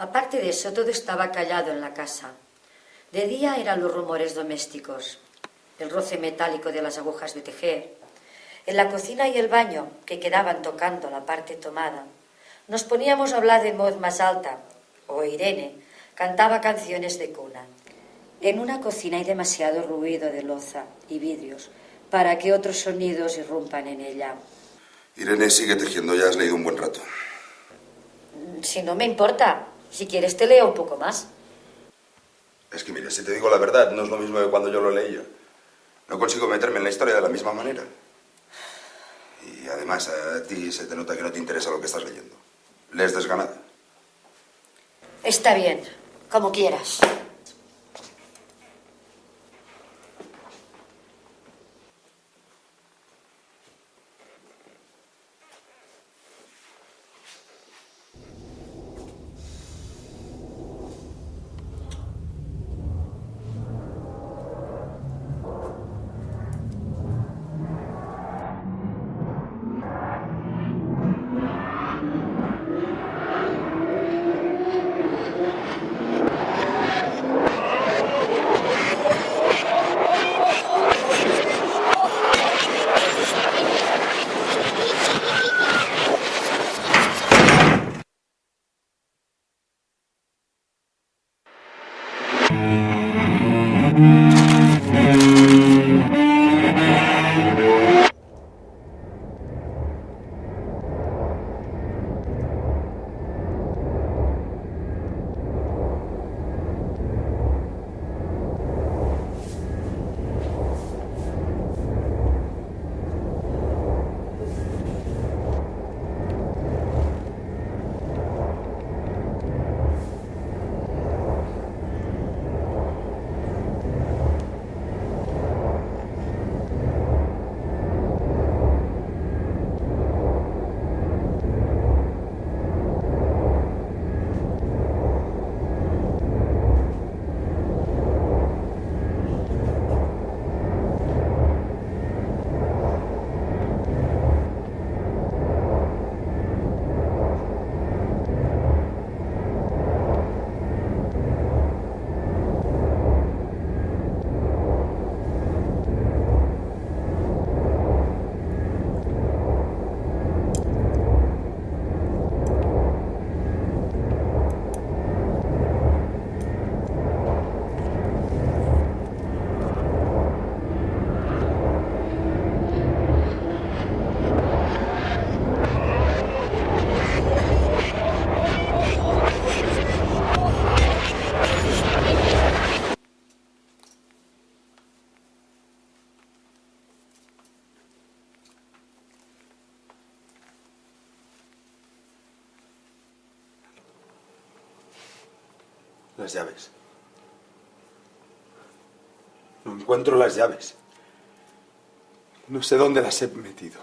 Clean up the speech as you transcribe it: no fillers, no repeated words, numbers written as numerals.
Aparte de eso, todo estaba callado en la casa. De día eran los rumores domésticos, el roce metálico de las agujas de tejer. En la cocina y el baño, que quedaban tocando la parte tomada, nos poníamos a hablar en voz más alta, o Irene cantaba canciones de cuna. En una cocina hay demasiado ruido de loza y vidrios para que otros sonidos irrumpan en ella. Irene sigue tejiendo, ya has leído un buen rato. Si no me importa, si quieres te leo un poco más. Es que mira, si te digo la verdad, no es lo mismo que cuando yo lo leía. No consigo meterme en la historia de la misma manera. Y además a ti se te nota que no te interesa lo que estás leyendo. Lees desganada. Está bien, como quieras. Las llaves. No encuentro las llaves. No sé dónde las he metido.